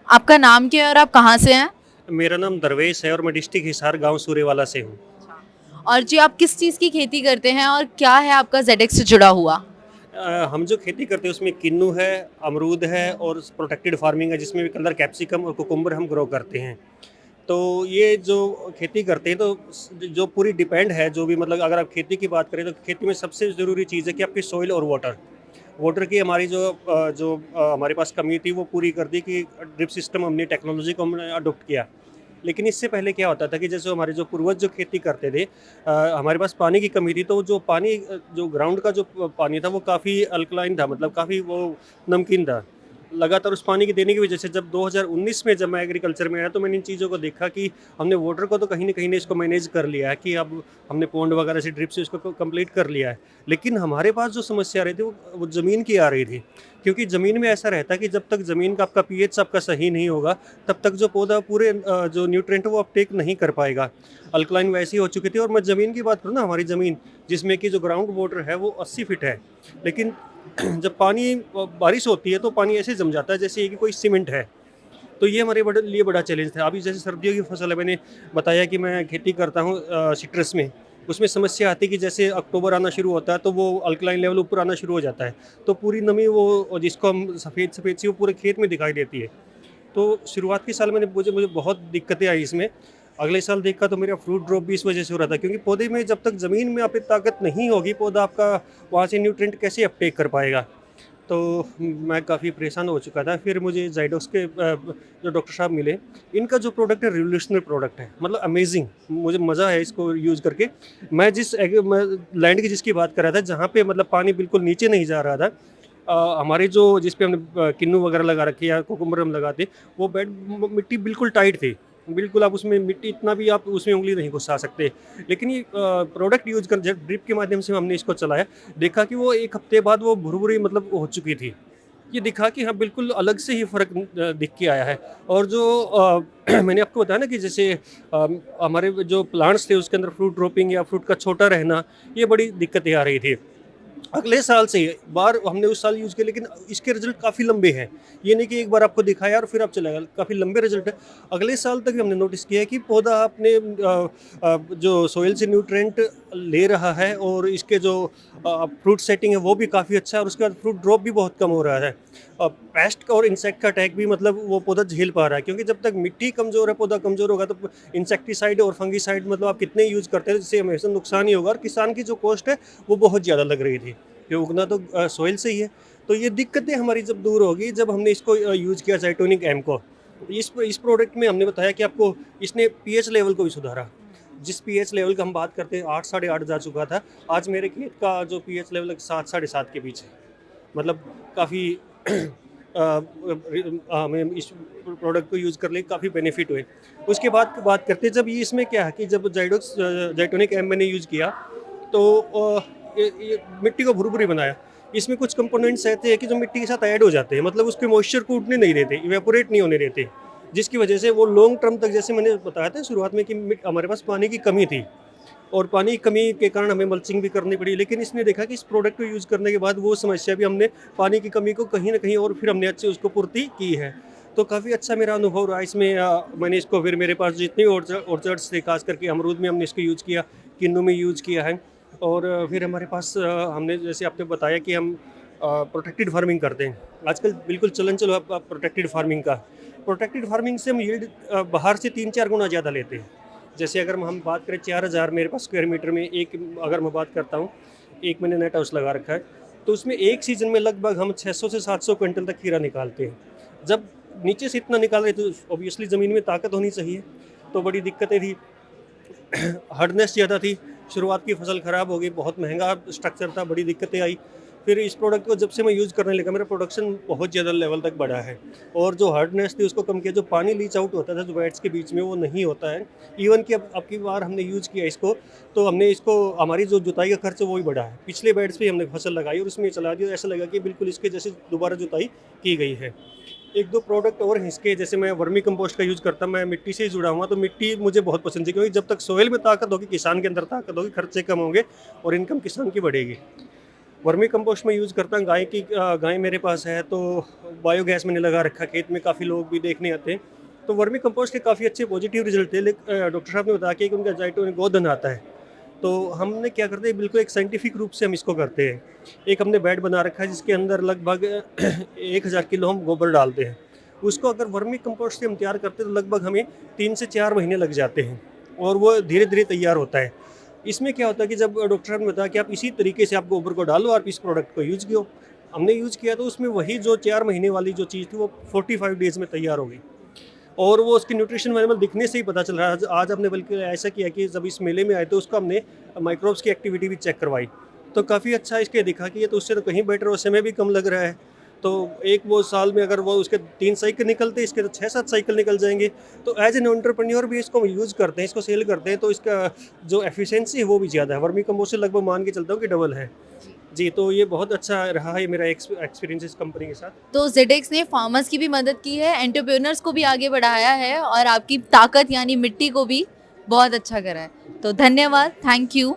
आपका नाम क्या है और आप कहाँ से हैं? मेरा नाम दरवेश है और मैं डिस्ट्रिक्ट हिसार गांव सूरेवाला से हूँ। और जी आप किस चीज़ की खेती करते हैं और क्या है आपका जेडेक्स से जुड़ा हुआ? हम जो खेती करते हैं उसमें किन्नू है, अमरूद है और प्रोटेक्टेड फार्मिंग है जिसमें भी कलर कैप्सिकम और कुकुम्बर हम ग्रो करते हैं। तो ये जो खेती करते हैं तो जो पूरी डिपेंड है जो भी मतलब अगर आप खेती की बात करें तो खेती में सबसे ज़रूरी चीज़ है कि आपकी सॉइल और वाटर। वाटर की हमारी हमारे पास कमी थी वो पूरी कर दी कि ड्रिप सिस्टम हमने टेक्नोलॉजी को हमने अडॉप्ट किया। लेकिन इससे पहले क्या होता था कि जैसे हमारे जो पूर्वज जो खेती करते थे हमारे पास पानी की कमी थी तो जो पानी जो ग्राउंड का जो पानी था वो काफ़ी अल्कलाइन था मतलब काफ़ी वो नमकीन था। लगातार उस पानी की देने की वजह से जब 2019 में जब मैं एग्रीकल्चर में आया तो मैंने इन चीज़ों को देखा कि हमने वाटर को तो कहीं न कहीं ने इसको मैनेज कर लिया है कि अब हमने पॉन्ड वगैरह से ड्रिप से इसको कंप्लीट कर लिया है। लेकिन हमारे पास जो समस्या आ रही थी वो ज़मीन की आ रही थी। क्योंकि ज़मीन में ऐसा रहता है कि जब तक ज़मीन का आपका पीएच आपका सही नहीं होगा तब तक जो पौधा पूरे जो न्यूट्रिएंट है वो अपटेक नहीं कर पाएगा। अल्कलाइन वैसी हो चुकी थी और मैं ज़मीन की बात करूँ ना हमारी ज़मीन जिसमें कि जो ग्राउंड वाटर है वो 80 फीट है। लेकिन जब पानी बारिश होती है तो पानी ऐसे जम जाता है जैसे कि कोई सीमेंट है। तो ये हमारे बड़े लिए बड़ा चैलेंज था। अभी जैसे सर्दियों की फसल है मैंने बताया कि मैं खेती करता हूँ सिट्रस में। उसमें समस्या आती है कि जैसे अक्टूबर आना शुरू होता है तो वो अल्कलाइन लेवल ऊपर आना शुरू हो जाता है। तो पूरी नमी वो जिसको हम सफ़ेद-सफ़ेद सी वो पूरे खेत में दिखाई देती है। तो शुरुआत के साल मैंने मुझे मुझे बहुत दिक्कतें आई इसमें। अगले साल देखा तो मेरा फ्रूट ड्रॉप भी इस वजह से हो रहा था क्योंकि पौधे में जब तक ज़मीन में आप पे ताकत नहीं होगी, पौधा आपका वहाँ से न्यूट्रिएंट कैसे अपटेक कर पाएगा? तो मैं काफ़ी परेशान हो चुका था। फिर मुझे ज़ायडोस के जो डॉक्टर साहब मिले, इनका जो प्रोडक्ट है रिवोल्यूशनरी प्रोडक्ट है, मतलब अमेज़िंग। मुझे मज़ा है इसको यूज़ करके। मैं लैंड की जिसकी बात कर रहा था, जहाँ पे मतलब पानी बिल्कुल नीचे नहीं जा रहा था। हमारे जो जिस पे हमने किन्नू वगैरह लगा रखी है या कुकुम्बर हम लगाते, वो बेड म मिट्टी बिल्कुल टाइट थी। बिल्कुल आप उसमें मिट्टी इतना भी आप उसमें उँगली नहीं घुसा सकते। लेकिन ये प्रोडक्ट यूज़ कर जब ड्रिप के माध्यम से हमने इसको चलाया, देखा कि वो 1 हफ्ते बाद वो भुरभुरी मतलब हो चुकी थी। ये दिखा कि हाँ, बिल्कुल अलग से ही फ़र्क दिख के आया है और जो मैंने आपको बताया ना कि जैसे हमारे जो प्लांट्स थे उसके अंदर फ्रूट ड्रॉपिंग या फ्रूट का छोटा रहना, ये बड़ी दिक्कतें आ रही थी। अगले साल से बार हमने उस साल यूज़ किया लेकिन इसके रिज़ल्ट काफ़ी लंबे हैं। ये नहीं कि एक बार आपको दिखाया और फिर आप चला गया, काफ़ी लंबे रिज़ल्ट है। अगले साल तक भी हमने नोटिस किया है कि पौधा अपने जो सॉइल से न्यूट्रिएंट ले रहा है और इसके जो फ्रूट सेटिंग है वो भी काफ़ी अच्छा है और उसके बाद फ्रूट ड्रॉप भी बहुत कम हो रहा है। पेस्ट और इंसेक्ट का अटैक भी मतलब वो पौधा झेल पा रहा है क्योंकि जब तक मिट्टी कमज़ोर है, पौधा कमज़ोर होगा तो इंसेक्टिसाइड और फंगिसाइड मतलब आप कितने यूज़ करते हैं, इससे हमेशा नुकसान ही होगा और किसान की जो कॉस्ट है वो बहुत ज़्यादा लग रही थी। ये उगना तो सॉइल से ही है। तो ये दिक्कतें हमारी जब दूर होगी, जब हमने इसको यूज़ किया ज़ाइटोनिक एम को। इस प्रोडक्ट में हमने बताया कि आपको इसने पीएच लेवल को भी सुधारा। जिस पीएच लेवल का हम बात करते हैं 8 साढ़े 8 जा चुका था, आज मेरे खेत का जो पीएच लेवल है 7 साढ़े 7 के बीच है। मतलब काफ़ी हमें इस प्रोडक्ट को यूज़ करने के काफ़ी बेनिफिट हुए। उसके बाद बात करते हैं जब ये इसमें क्या है कि जब ज़ाइटोनिक एम मैंने यूज़ किया तो ये मिट्टी को भुरभुरी बनाया। इसमें कुछ कंपोनेंट्स ऐसे हैं कि जो मिट्टी के साथ ऐड हो जाते हैं, मतलब उसके मॉइस्चर को उठने नहीं देते, इवेपोरेट नहीं होने देते। जिसकी वजह से वो लॉन्ग टर्म तक जैसे मैंने बताया था शुरुआत में कि हमारे पास पानी की कमी थी और पानी की कमी के कारण हमें मल्चिंग भी करनी पड़ी। लेकिन इसने देखा कि इस प्रोडक्ट को यूज़ करने के बाद वो समस्या भी हमने पानी की कमी को कहीं न कहीं और फिर हमने अच्छे उसको पूर्ति की है। तो काफ़ी अच्छा मेरा अनुभव रहा इसमें मैंने इसको फिर मेरे पास जितनी ऑर्चर्ड्स थे ख़ास करके अमरूद में हमने इसको यूज़ किया, किन्नू में यूज़ किया है और फिर हमारे पास हमने जैसे आपने बताया कि हम प्रोटेक्टेड फार्मिंग करते हैं। आजकल बिल्कुल चलन चलो प्रोटेक्टेड फार्मिंग का। प्रोटेक्टेड फार्मिंग से हम यील्ड बाहर से 3-4 गुना ज़्यादा लेते हैं। जैसे अगर हम बात करें 4000 मेरे पास स्क्वायर मीटर में एक अगर मैं बात करता हूँ, एक मैंने नेट हाउस लगा रखा है, तो उसमें एक सीज़न में लगभग हम 600 से 700 क्विंटल तक खीरा निकालते हैं। जब नीचे से इतना निकाल रहे तो ऑब्वियसली ज़मीन में ताकत होनी चाहिए, तो बड़ी दिक्कतें थी। हार्डनेस ज़्यादा थी, शुरुआत की फसल ख़राब हो गई, बहुत महँगा स्ट्रक्चर था, बड़ी दिक्कतें आई। फिर इस प्रोडक्ट को जब से मैं यूज़ करने लगा, मेरा प्रोडक्शन बहुत ज़्यादा लेवल तक बढ़ा है और जो हार्डनेस थी उसको कम किया, जो पानी लीच आउट होता था जो वेट्स के बीच में वो नहीं होता है। इवन कि अब की बार हमने यूज़ किया इसको, तो हमने इसको हमारी जो जुताई का खर्च है वो भी बढ़ा है। पिछले बेड्स पे हमने फसल लगाई और उसमें चला दिया, ऐसा लगा कि बिल्कुल इसके जैसे दोबारा जुताई की गई है। 1-2 प्रोडक्ट और हैं इसके, जैसे मैं वर्मी कंपोस्ट का यूज़ करता हूँ, मैं मिट्टी से ही जुड़ा हुआ, तो मिट्टी मुझे बहुत पसंद है क्योंकि जब तक सॉइल में ताकत होगी, किसान के अंदर ताकत होगी, खर्चे कम होंगे और इनकम किसान की बढ़ेगी। वर्मी कंपोस्ट में यूज़ करता हूँ गाय मेरे पास है, तो बायोगैस मैंने लगा रखा है खेत में, काफ़ी लोग भी देखने आते हैं। तो वर्मी कंपोस्ट के काफ़ी अच्छे पॉजिटिव रिजल्ट थे, लेकिन डॉक्टर साहब ने बताया कि उनका जाइटो गोधन आता है। तो हमने क्या करते हैं, बिल्कुल एक साइंटिफिक रूप से हम इसको करते हैं। एक हमने बेड बना रखा है जिसके अंदर लगभग 1000 किलो हम गोबर डालते हैं। उसको अगर वर्मी कंपोस्ट से हम तैयार करते हैं तो लगभग हमें 3 से 4 महीने लग जाते हैं और वो धीरे-धीरे तैयार होता है। इसमें क्या होता है कि जब डॉक्टर साहब ने बताया कि आप इसी तरीके से आप गोबर को डालो और इस प्रोडक्ट को यूज़ कियो। हमने यूज़ किया तो उसमें वही जो 4 महीने वाली जो चीज़ थी वो 45 डेज़ में तैयार हो गई। और वो उसकी न्यूट्रिशन लेवल दिखने से ही पता चल रहा है। आज हमने बल्कि ऐसा किया कि जब इस मेले में आए तो उसको हमने माइक्रोब्स की एक्टिविटी भी चेक करवाई। तो काफ़ी अच्छा इसके दिखा कि ये तो उससे तो कहीं बेटर और समय भी कम लग रहा है। तो एक वो साल में अगर वो उसके 3 साइकिल निकलते, इसके तो 6-7 साइकिल निकल जाएँगे। तो एज़ एन एंटरप्रेन्योर भी इसको यूज़ करते हैं, इसको सेल करते हैं, तो इसका जो एफिशिएंसी है वो भी ज़्यादा है। वर्मी कंपोस्ट से लगभग मान के चलता हूँ कि डबल है। जी, तो ये बहुत अच्छा रहा है मेरा एक्सपीरियंस इस कंपनी के साथ। तो जेडेक्स ने फार्मर्स की भी मदद की है, एंटरप्रेन्योर्स को भी आगे बढ़ाया है और आपकी ताकत यानी मिट्टी को भी बहुत अच्छा करा है। तो धन्यवाद, थैंक यू।